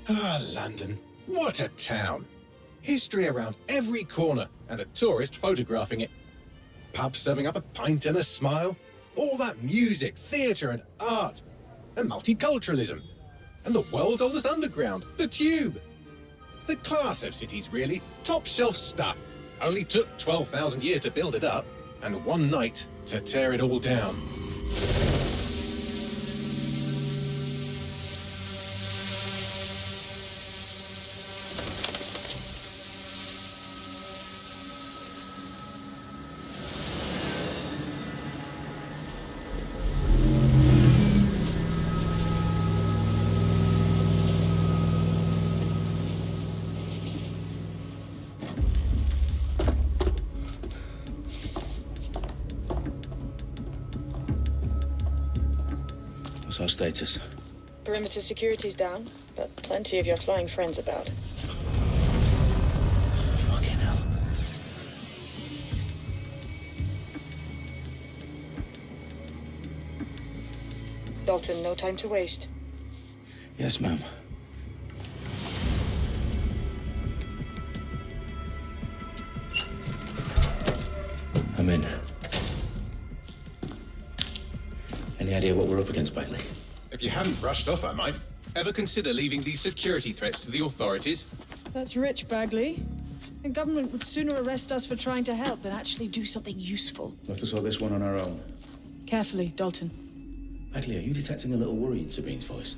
Ah, London. What a town. History around every corner and a tourist photographing it. Pubs serving up a pint and a smile. All that music, theatre and art. And multiculturalism. And the world's oldest underground, the Tube. The class of cities, really. Top shelf stuff. Only took 12,000 years to build it up, and one night to tear it all down. What's our status? Perimeter security's down, but plenty of your flying friends about. Fucking hell. Dalton, no time to waste. Yes, ma'am. I'm in. Any idea what we're up against, Bagley? If you hadn't brushed off, I might. Ever consider leaving these security threats to the authorities? That's rich, Bagley. The government would sooner arrest us for trying to help than actually do something useful. We'll have to sort this one on our own. Carefully, Dalton. Bagley, are you detecting a little worry in Sabine's voice?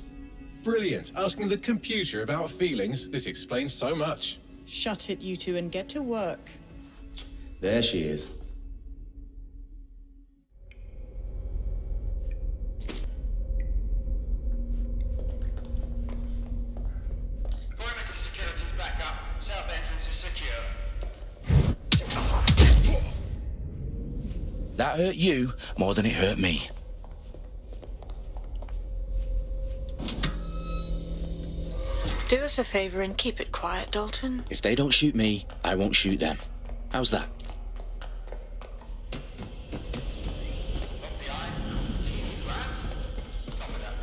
Brilliant. Asking the computer about feelings. This explains so much. Shut it, you two, and get to work. There she is. Perimeter security's back up. South entrance is secure. That hurt you more than it hurt me. Do us a favor and keep it quiet, Dalton. If they don't shoot me, I won't shoot them. How's that? Lock the eyes and cross the T's, lads. Copy that.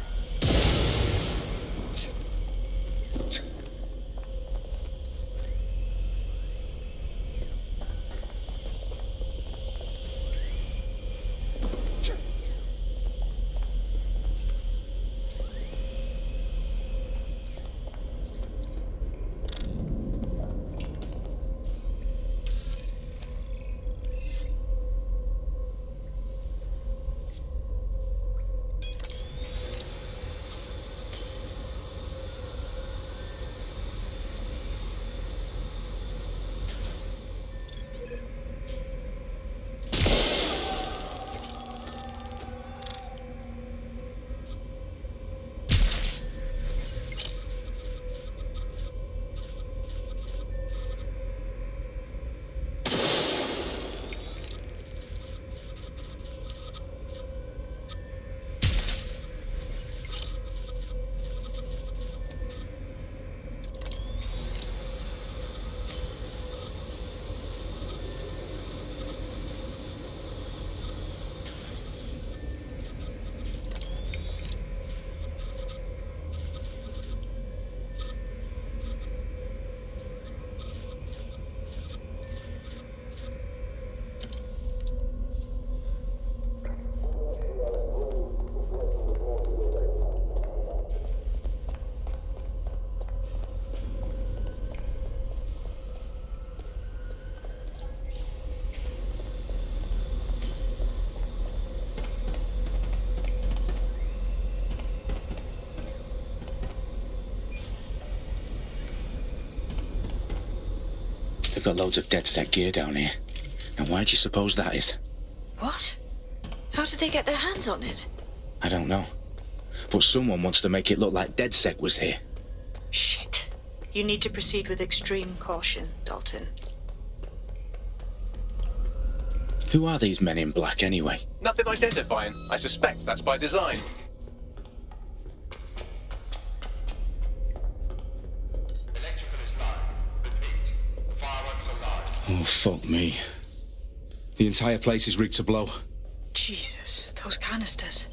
They've got loads of dead-set gear down here. And why do you suppose that is? What? How did they get their hands on it? I don't know. But someone wants to make it look like DedSec was here. Shit. You need to proceed with extreme caution, Dalton. Who are these men in black anyway? Nothing identifying. I suspect that's by design. Electrical is low. Repeat. Fireworks are low. Oh, fuck me. The entire place is rigged to blow. Jesus, those canisters.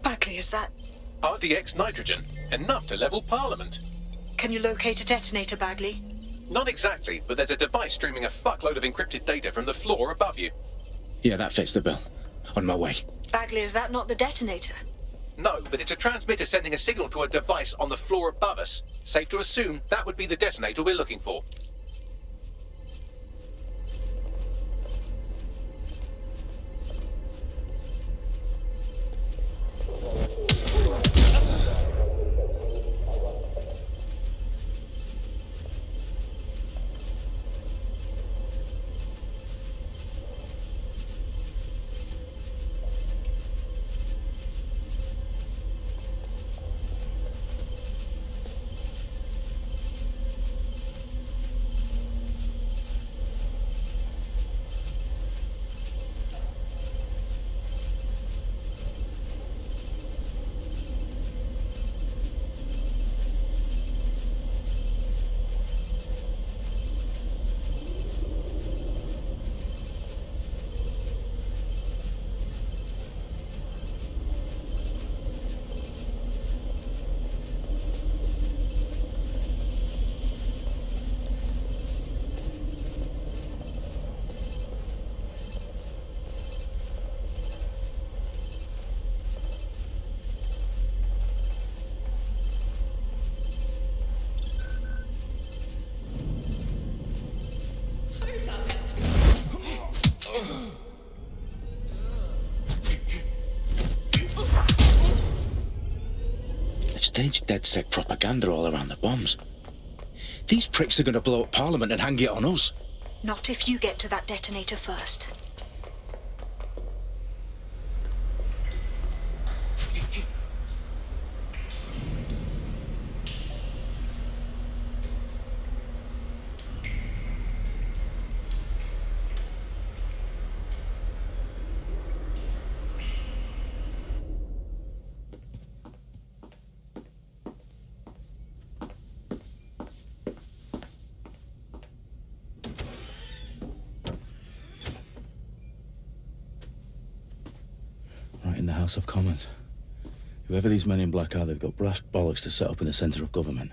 Bagley, is that... RDX nitrogen. Enough to level Parliament. Can you locate a detonator, Bagley? Not exactly, but there's a device streaming a fuckload of encrypted data from the floor above you. Yeah, that fits the bill. On my way. Bagley, is that not the detonator? No, but it's a transmitter sending a signal to a device on the floor above us. Safe to assume that would be the detonator we're looking for. They've staged DedSec propaganda all around the bombs. These pricks are going to blow up Parliament and hang it on us. Not if you get to that detonator first. Right in the House of Commons. Whoever these men in black are, they've got brass bollocks to set up in the centre of government.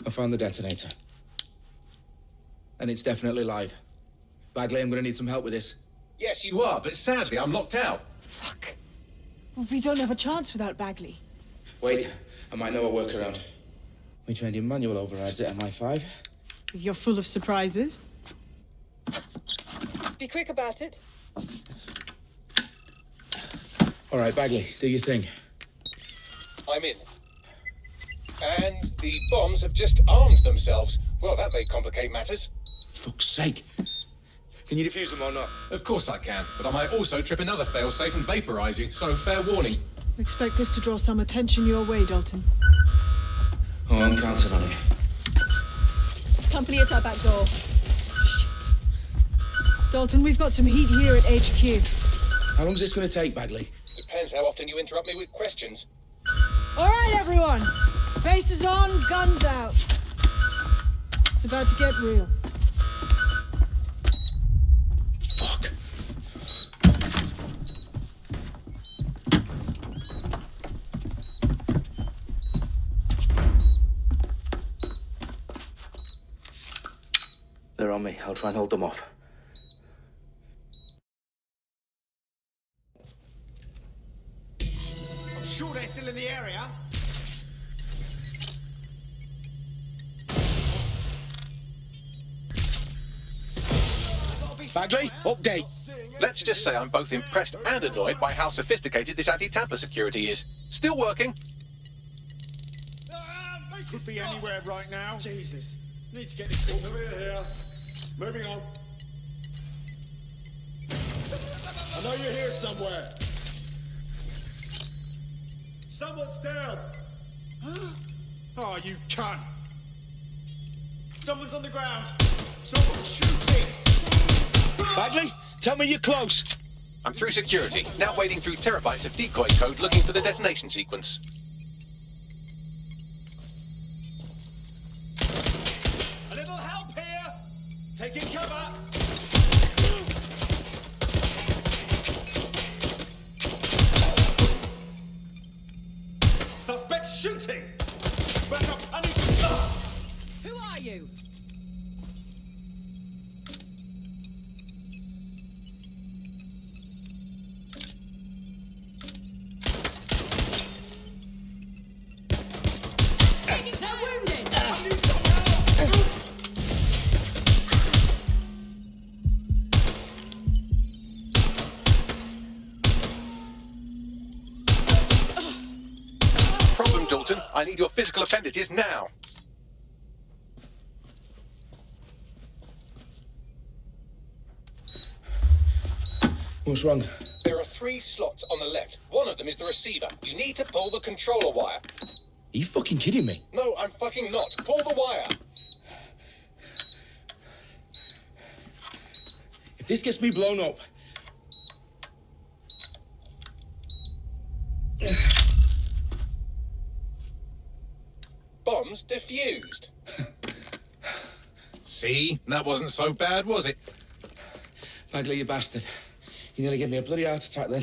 I found the detonator. And it's definitely live. Bagley, I'm gonna need some help with this. Yes, you are, but sadly I'm locked out. Fuck. Well, we don't have a chance without Bagley. Wait, I might know a workaround. We trained in manual overrides at MI5. You're full of surprises. Be quick about it. All right, Bagley, do your thing. I'm in. And the bombs have just armed themselves. Well, that may complicate matters. Fuck's sake. Can you defuse them or not? Of course I can, but I might also trip another failsafe and vaporize you, so fair warning. Expect this to draw some attention your way, Dalton. Oh, I'm counting on it. Company at our back door. Dalton, we've got some heat here at HQ. How long's this gonna take, Bagley? Depends how often you interrupt me with questions. All right, everyone. Faces on, guns out. It's about to get real. Fuck. They're on me. I'll try and hold them off. I'm sure they're still in the area. Bagley, update. Let's just say I'm both impressed and annoyed by how sophisticated this anti-tamper security is. Still working. Could be anywhere right now. Jesus. Need to get this over here. Moving on. I know you're here somewhere. Someone's down. Oh, you cunt. Someone's on the ground. Someone's shooting. Bagley, tell me you're close. I'm through security, now wading through terabytes of decoy code looking for the detonation sequence. A little help here! Taking cover! Suspect shooting! Back up, honey! Who are you? They're wounded! Problem, Dalton. I need your physical appendages now. What's wrong? There are 3 slots on the left. One of them is the receiver. You need to pull the controller wire. Are you fucking kidding me? No, I'm fucking not. Pull the wire. If this gets me blown up... Bombs defused. See? That wasn't so bad, was it? Bagley, you bastard. You nearly gave me a bloody heart attack then.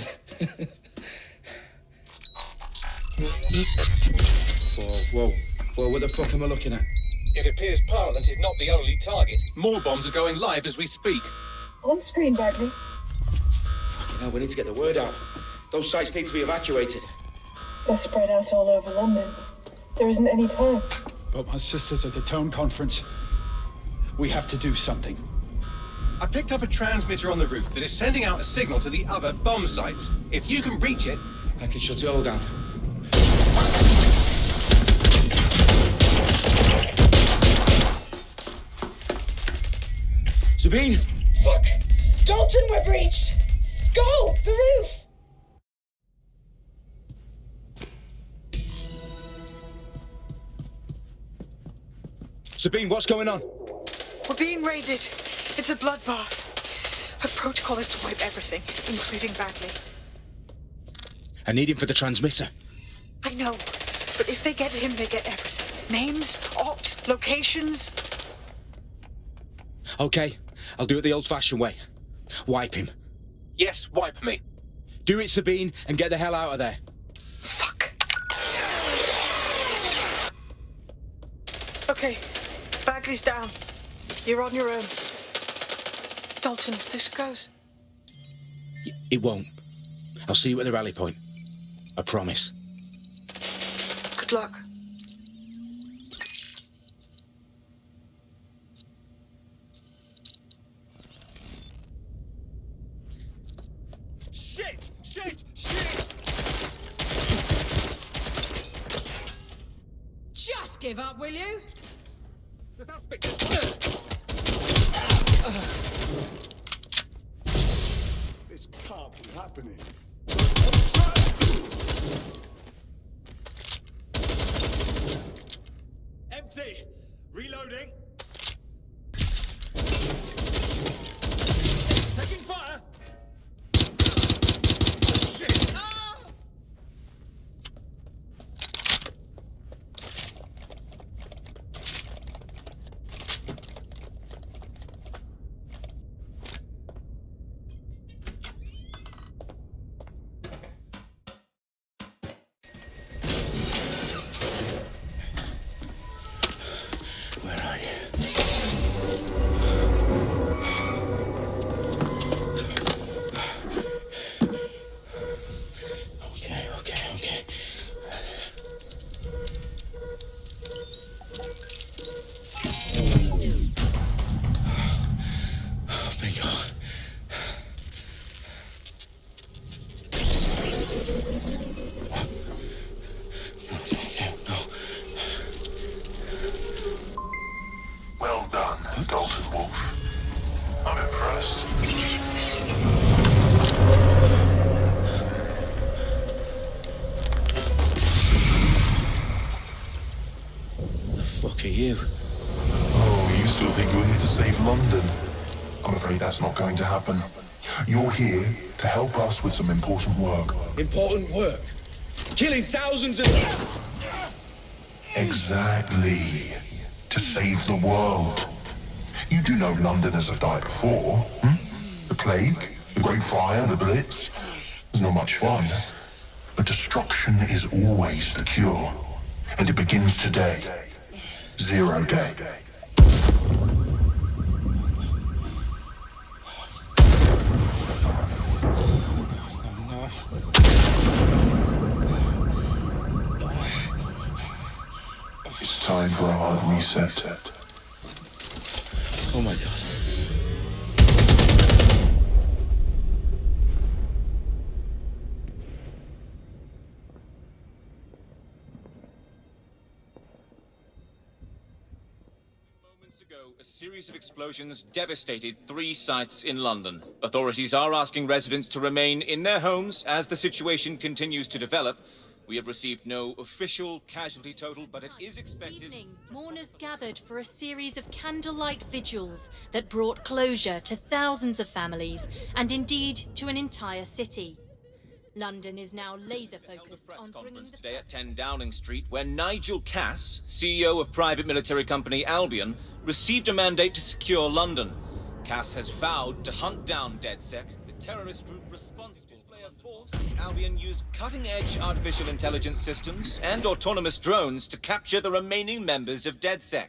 Whoa. What the fuck am I looking at? It appears Parliament is not the only target. More bombs are going live as we speak. On screen, Bagley. Fucking hell, we need to get the word out. Those sites need to be evacuated. They're spread out all over London. There isn't any time. But my sister's at the town conference. We have to do something. I picked up a transmitter on the roof that is sending out a signal to the other bomb sites. If you can reach it... I can shut it all down. Sabine! Fuck! Dalton, we're breached! Go! The roof! Sabine, what's going on? We're being raided. It's a bloodbath. Our protocol is to wipe everything, including Bagley. I need him for the transmitter. I know, but if they get him, they get everything. Names, ops, locations. Okay, I'll do it the old-fashioned way. Wipe him. Yes, wipe me. Do it, Sabine, and get the hell out of there. Fuck. Okay, Bagley's down. You're on your own. Dalton, if this goes... It won't. I'll see you at the rally point. I promise. Good luck. Shit! Just give up, will you? This can't be happening. Empty! Reloading! Taking fire! Shit! Ah! Where are you? Okay. Bingo. No. Well done, Dalton Wolf. I'm impressed. The fuck are you? Oh, you still think you're here to save London? I'm afraid that's not going to happen. You're here to help us with some important work. Important work? Killing thousands of... Exactly. To save the world. You do know Londoners have died before, hmm? The plague, the Great Fire, the Blitz. It's not much fun. But destruction is always the cure. And it begins today. Zero Day. It's time for a hard reset. Oh my God. Moments ago, a series of explosions devastated 3 sites in London. Authorities are asking residents to remain in their homes as the situation continues to develop. We have received no official casualty total, but it is expected... This evening, mourners gathered for a series of candlelight vigils that brought closure to thousands of families, and indeed to an entire city. London is now laser-focused on bringing the... Today at 10 Downing Street, where Nigel Cass, CEO of private military company Albion, received a mandate to secure London. Cass has vowed to hunt down DedSec, the terrorist group responsible. Force, Albion used cutting-edge artificial intelligence systems and autonomous drones to capture the remaining members of DedSec.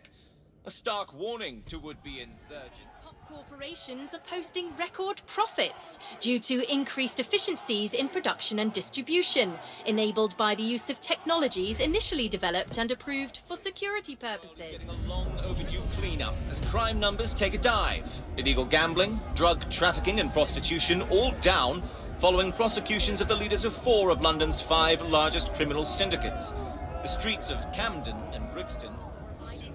A stark warning to would-be insurgents. Top corporations are posting record profits due to increased efficiencies in production and distribution, enabled by the use of technologies initially developed and approved for security purposes. Getting a long overdue cleanup as crime numbers take a dive. Illegal gambling, drug trafficking and prostitution all down, following prosecutions of the leaders of 4 of London's 5 largest criminal syndicates. The streets of Camden and Brixton...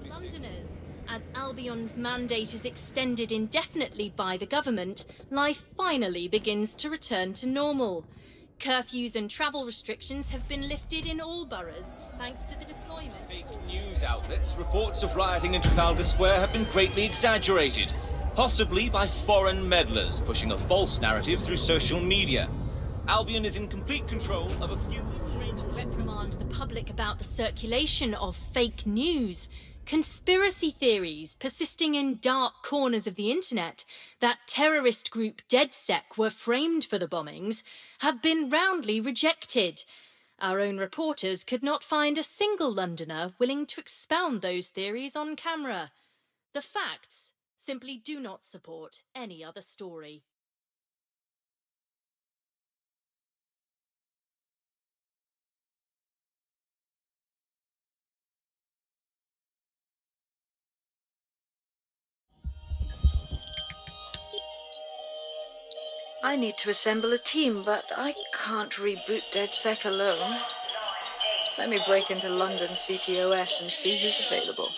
Londoners. As Albion's mandate is extended indefinitely by the government, life finally begins to return to normal. Curfews and travel restrictions have been lifted in all boroughs, thanks to the deployment... Fake news outlets, reports of rioting in Trafalgar Square have been greatly exaggerated. Possibly by foreign meddlers pushing a false narrative through social media. Albion is in complete control of a few... To reprimand the public about the circulation of fake news, conspiracy theories persisting in dark corners of the internet that terrorist group DedSec were framed for the bombings have been roundly rejected. Our own reporters could not find a single Londoner willing to expound those theories on camera. The facts simply do not support any other story. I need to assemble a team, but I can't reboot DedSec alone. Let me break into London CTOS and see who's available.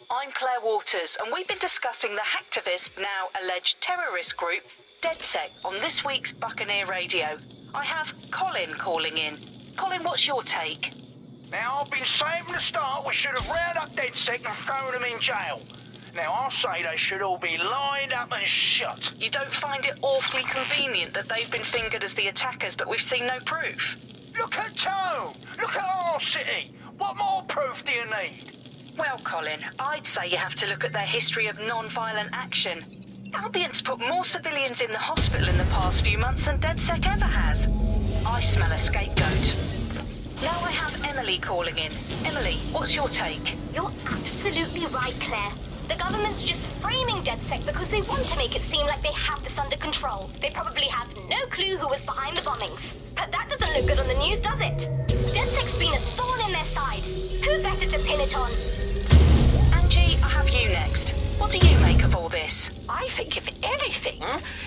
I'm Claire Waters, and we've been discussing the hacktivist, now alleged terrorist group, DedSec, on this week's Buccaneer Radio. I have Colin calling in. Colin, what's your take? Now, I've been saying from the start we should have rounded up DedSec and thrown them in jail. Now, I'll say they should all be lined up and shot. You don't find it awfully convenient that they've been fingered as the attackers, but we've seen no proof? Look at Tone! Look at our city! What more proof do you need? Well, Colin, I'd say you have to look at their history of non-violent action. Albion's put more civilians in the hospital in the past few months than DedSec ever has. I smell a scapegoat. Now I have Emily calling in. Emily, what's your take? You're absolutely right, Claire. The government's just framing DedSec because they want to make it seem like they have this under control. They probably have no clue who was behind the bombings. But that doesn't look good on the news, does it? DedSec's been a thorn in their side. Who better to pin it on? Angie, I have you next. What do you make of all this? I think, if anything,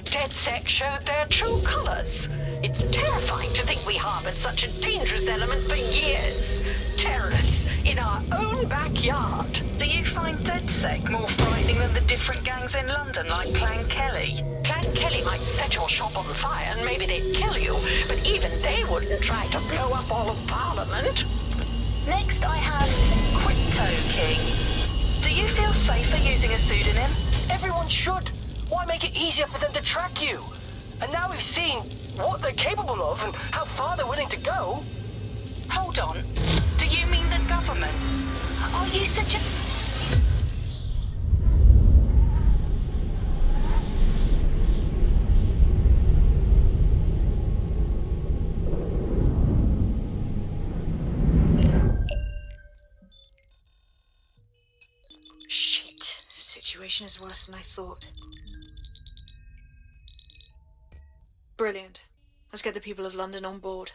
DedSec showed their true colours. It's terrifying to think we harboured such a dangerous element for years. Terrorists in our own backyard. Do you find DedSec more frightening than the different gangs in London, like Clan Kelly? Clan Kelly might set your shop on fire and maybe they'd kill you, but even they wouldn't contract to blow up all of Parliament. Next, I have Crypto King. Do you feel safer using a pseudonym? Everyone should. Why make it easier for them to track you? And now we've seen what they're capable of and how far they're willing to go. Hold on. Do you mean the government? Are you suggesting... Shit. Situation is worse than I thought. Brilliant. Let's get the people of London on board.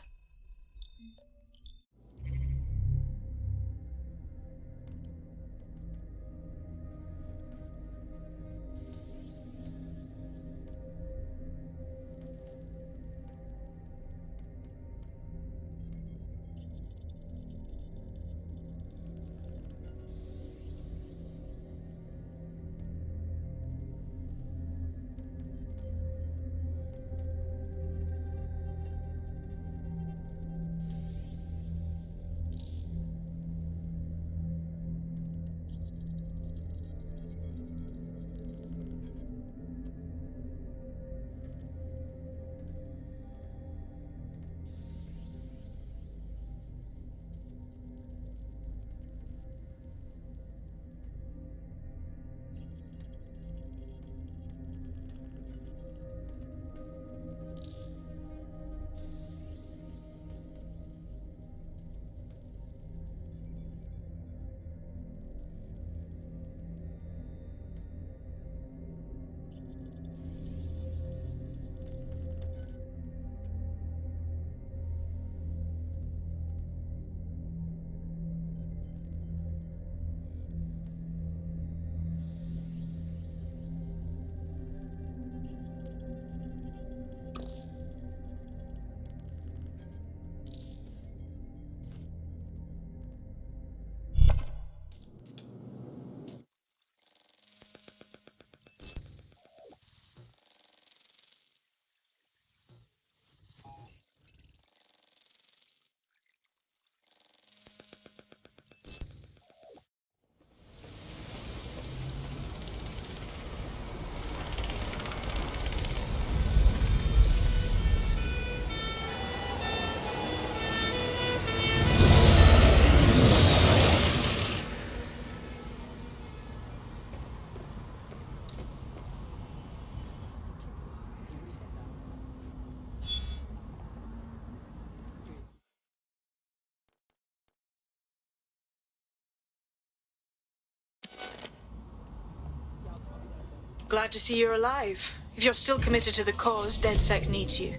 Glad to see you're alive. If you're still committed to the cause, DedSec needs you.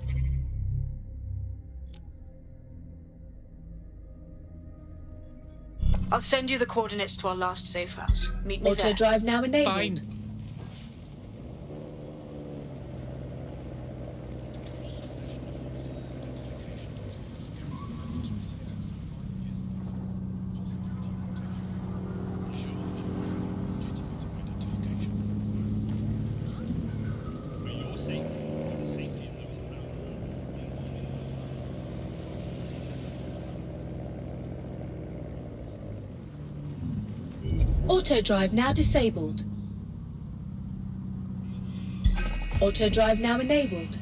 I'll send you the coordinates to our last safe house. Meet me there. Auto drive now enabled. Fine. Auto drive now disabled. Auto drive now enabled.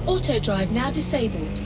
Auto drive now disabled.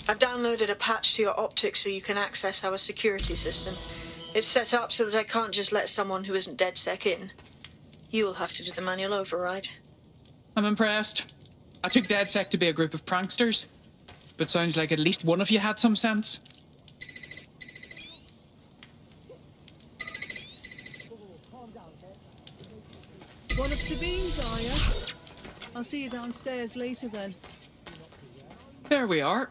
I've downloaded a patch to your optics so you can access our security system. It's set up so that I can't just let someone who isn't DedSec in. You'll have to do the manual override. I'm impressed. I took DedSec to be a group of pranksters, but sounds like at least one of you had some sense. One of Sabine's, are you? I'll see you downstairs later then. There we are.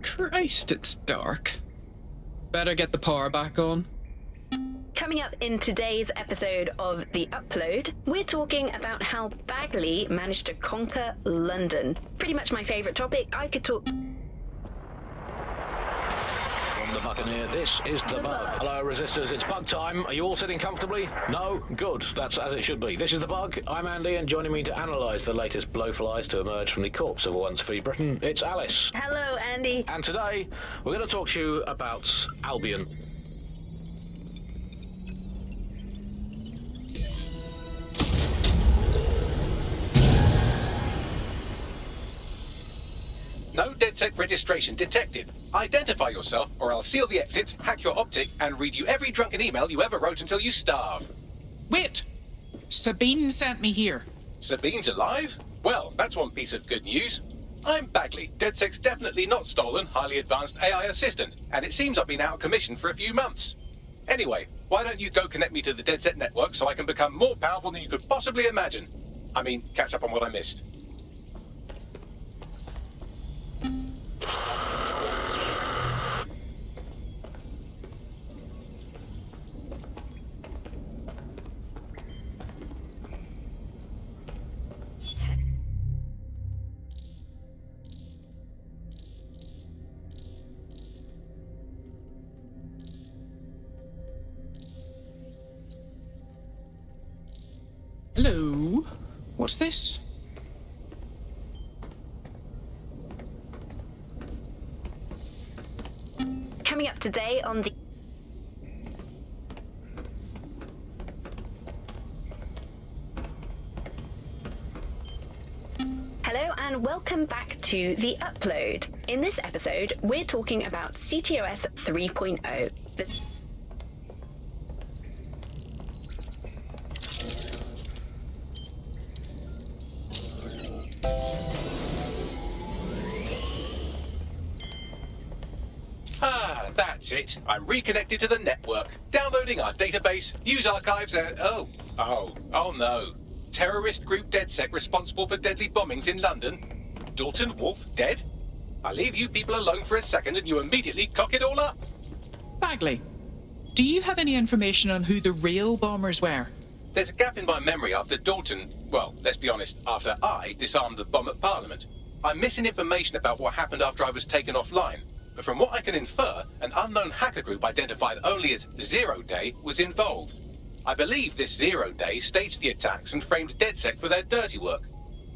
Christ, it's dark. Better get the power back on. Coming up in today's episode of The Upload, we're talking about how Bagley managed to conquer London. Pretty much my favourite topic. I could talk... From the Buccaneer, this is The Bug. Hello, Resistors, it's bug time. Are you all sitting comfortably? No? Good. That's as it should be. This is The Bug. I'm Andy, and joining me to analyse the latest blowflies to emerge from the corpse of a once free Britain, it's Alice. Hello, Andy. And today, we're going to talk to you about Albion. No DedSec registration detected. Identify yourself, or I'll seal the exits, hack your optic, and read you every drunken email you ever wrote until you starve. Wait! Sabine sent me here. Sabine's alive? Well, that's one piece of good news. I'm Bagley, DedSec's definitely not stolen, highly advanced AI assistant, and it seems I've been out of commission for a few months. Anyway, why don't you go connect me to the DedSec network so I can become more powerful than you could possibly imagine? I mean, catch up on what I missed. Hello? What's this? Coming up today on the... Hello and welcome back to The Upload. In this episode, we're talking about CTOS 3.0. Ah, that's it. I'm reconnected to the network, downloading our database, news archives, and oh no. Terrorist group DedSec responsible for deadly bombings in London. Dalton Wolf dead? I leave you people alone for a second and you immediately cock it all up. Bagley, do you have any information on who the real bombers were? There's a gap in my memory after Dalton, well, let's be honest, after I disarmed the bomb at Parliament. I'm missing information about what happened after I was taken offline. But from what I can infer, an unknown hacker group identified only as Zero Day was involved. I believe this Zero Day staged the attacks and framed DedSec for their dirty work.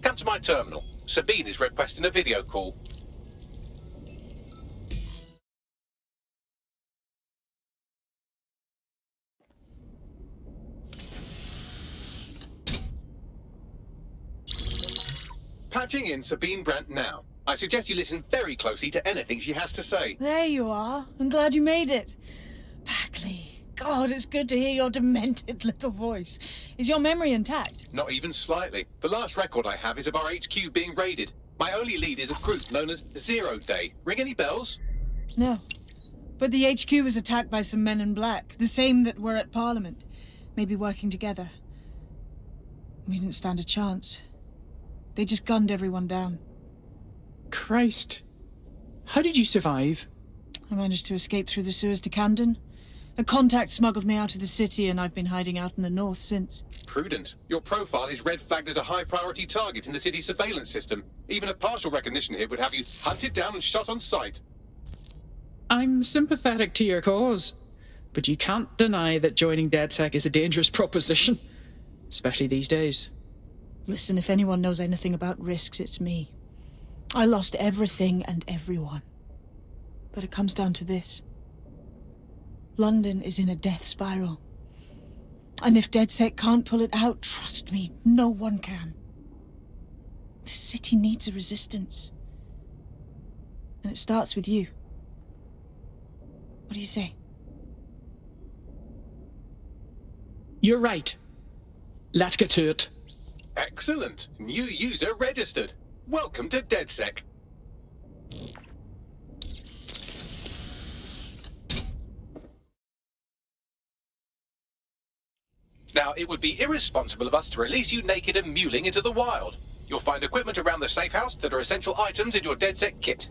Come to my terminal. Sabine is requesting a video call. Patching in Sabine Brandt now. I suggest you listen very closely to anything she has to say. There you are. I'm glad you made it. Bagley, God, it's good to hear your demented little voice. Is your memory intact? Not even slightly. The last record I have is of our HQ being raided. My only lead is a group known as Zero Day. Ring any bells? No. But the HQ was attacked by some men in black, the same that were at Parliament. Maybe working together. We didn't stand a chance. They just gunned everyone down. Christ. How did you survive? I managed to escape through the sewers to Camden. A contact smuggled me out of the city and I've been hiding out in the north since. Prudent. Your profile is red flagged as a high-priority target in the city's surveillance system. Even a partial recognition hit would have you hunted down and shot on sight. I'm sympathetic to your cause, but you can't deny that joining DedSec is a dangerous proposition, especially these days. Listen, if anyone knows anything about risks, it's me. I lost everything and everyone. But it comes down to this. London is in a death spiral. And if DedSec can't pull it out, trust me, no one can. The city needs a resistance. And it starts with you. What do you say? You're right. Let's get to it. Excellent. New user registered. Welcome to DedSec. Now, it would be irresponsible of us to release you naked and mewling into the wild. You'll find equipment around the safe house that are essential items in your DedSec kit.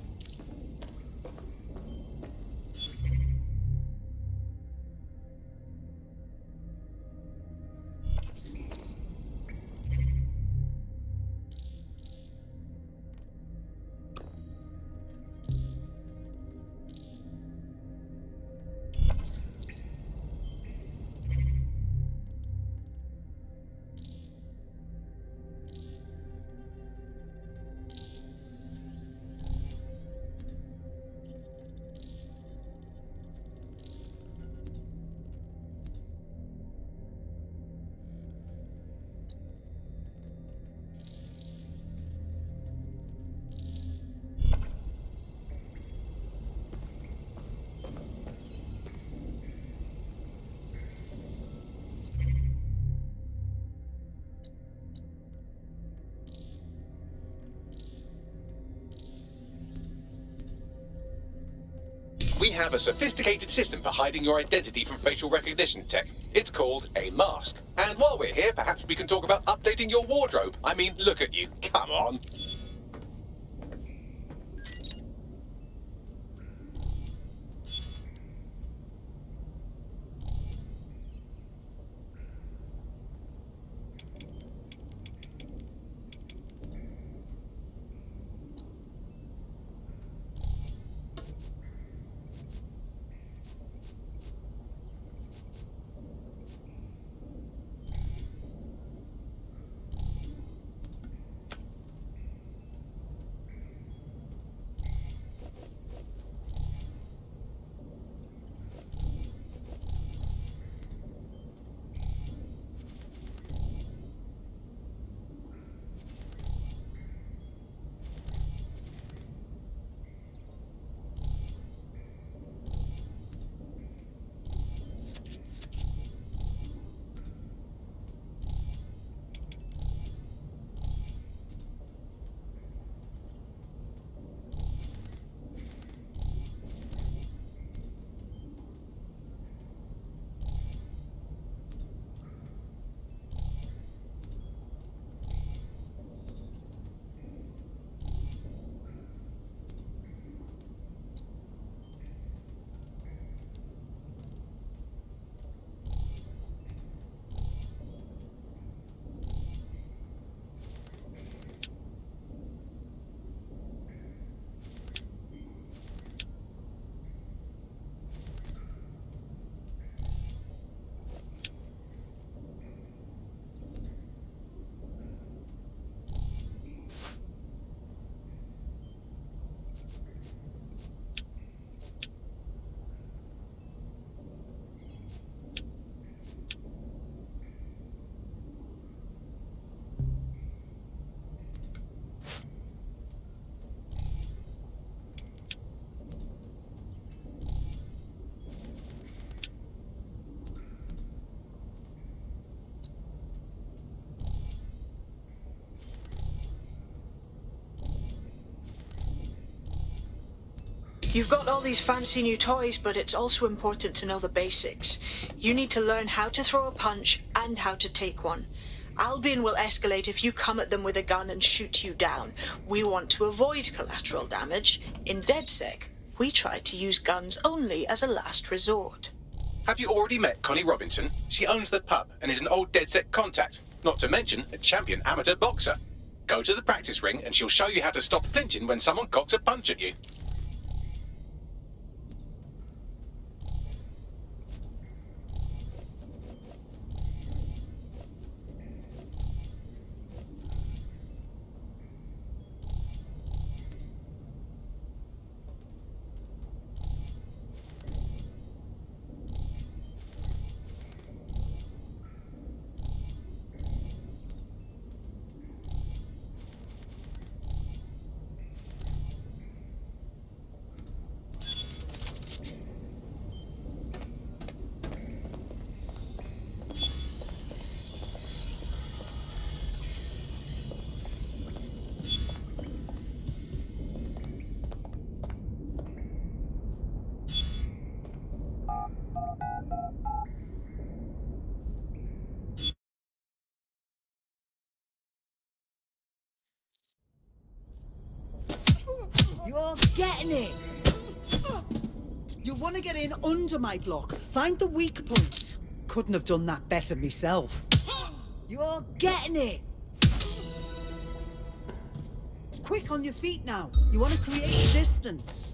We have a sophisticated system for hiding your identity from facial recognition tech. It's called a mask. And while we're here, perhaps we can talk about updating your wardrobe. I mean, look at you. Come on. You've got all these fancy new toys, but it's also important to know the basics. You need to learn how to throw a punch and how to take one. Albion will escalate if you come at them with a gun and shoot you down. We want to avoid collateral damage. In DedSec, we try to use guns only as a last resort. Have you already met Connie Robinson? She owns the pub and is an old DedSec contact, not to mention a champion amateur boxer. Go to the practice ring and she'll show you how to stop flinching when someone cocks a punch at you. You're getting it! You want to get in under my block. Find the weak point. Couldn't have done that better myself. You're getting it! Quick on your feet now. You want to create distance.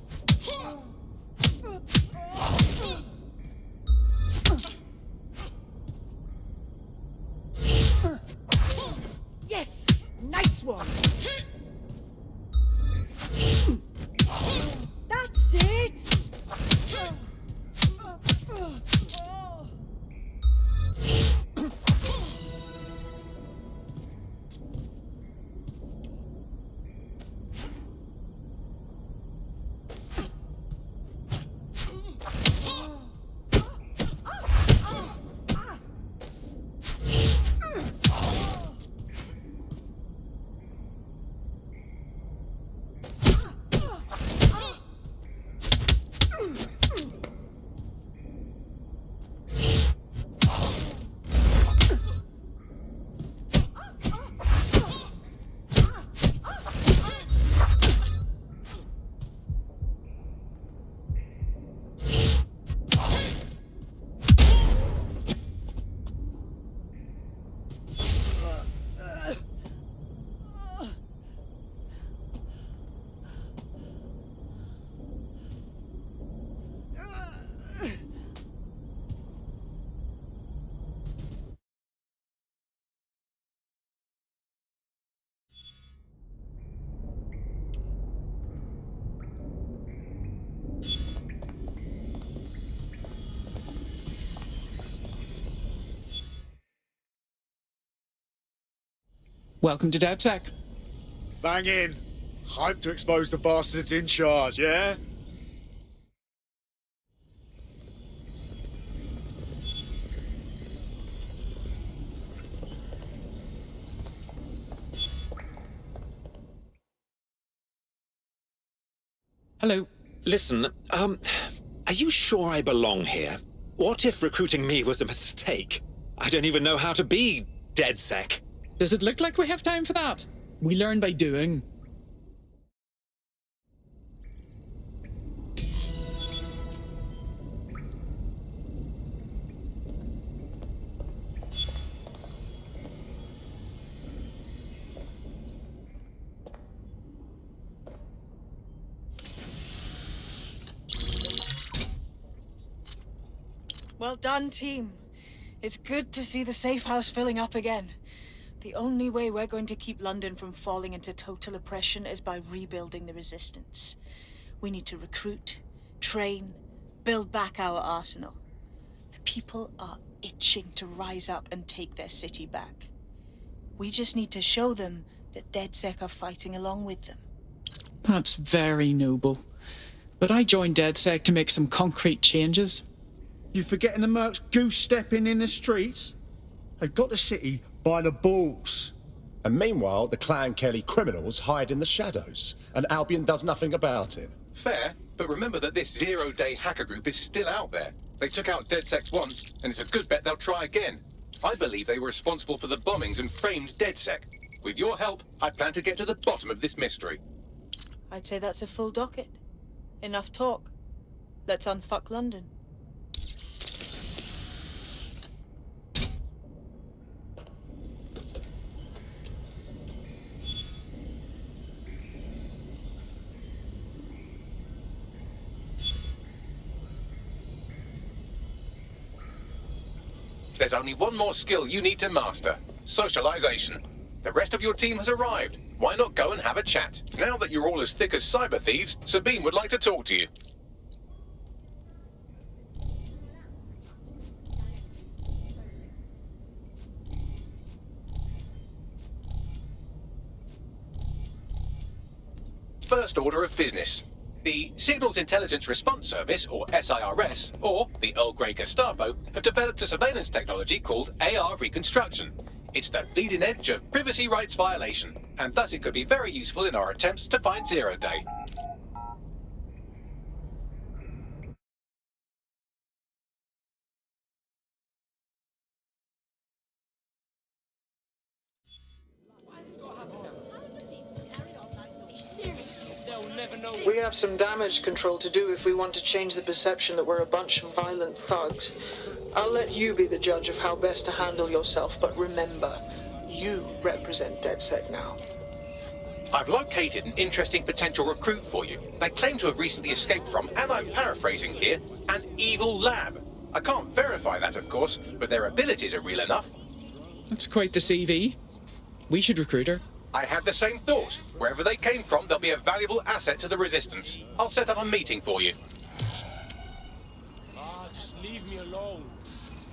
Yes! Nice one! That's it! Welcome to DedSec. Bang in. Hype to expose the bastards in charge, yeah? Hello. Listen, are you sure I belong here? What if recruiting me was a mistake? I don't even know how to be DedSec. Does it look like we have time for that? We learn by doing. Well done, team. It's good to see the safe house filling up again. The only way we're going to keep London from falling into total oppression is by rebuilding the resistance. We need to recruit, train, build back our arsenal. The people are itching to rise up and take their city back. We just need to show them that DedSec are fighting along with them. That's very noble. But I joined DedSec to make some concrete changes. You forgetting the mercs goose-stepping in the streets? They've got the city by the balls. And meanwhile, the Clan Kelly criminals hide in the shadows, and Albion does nothing about it. Fair, but remember that this zero-day hacker group is still out there. They took out DedSec once, and it's a good bet they'll try again. I believe they were responsible for the bombings and framed DedSec. With your help, I plan to get to the bottom of this mystery. I'd say that's a full docket. Enough talk. Let's unfuck London. There's only one more skill you need to master. Socialization. The rest of your team has arrived. Why not go and have a chat? Now that you're all as thick as cyber thieves, Sabine would like to talk to you. First order of business. The Signals Intelligence Response Service, or SIRS, or the Earl Grey Gestapo, have developed a surveillance technology called AR Reconstruction. It's the bleeding edge of privacy rights violation, and thus it could be very useful in our attempts to find Zero Day. We have some damage control to do if we want to change the perception that we're a bunch of violent thugs. I'll let you be the judge of how best to handle yourself, but remember, you represent DedSec now. I've located an interesting potential recruit for you. They claim to have recently escaped from, and I'm paraphrasing here, an evil lab. I can't verify that, of course, but their abilities are real enough. That's quite the CV. We should recruit her. I had the same thought. Wherever they came from, they'll be a valuable asset to the Resistance. I'll set up a meeting for you. Just leave me alone.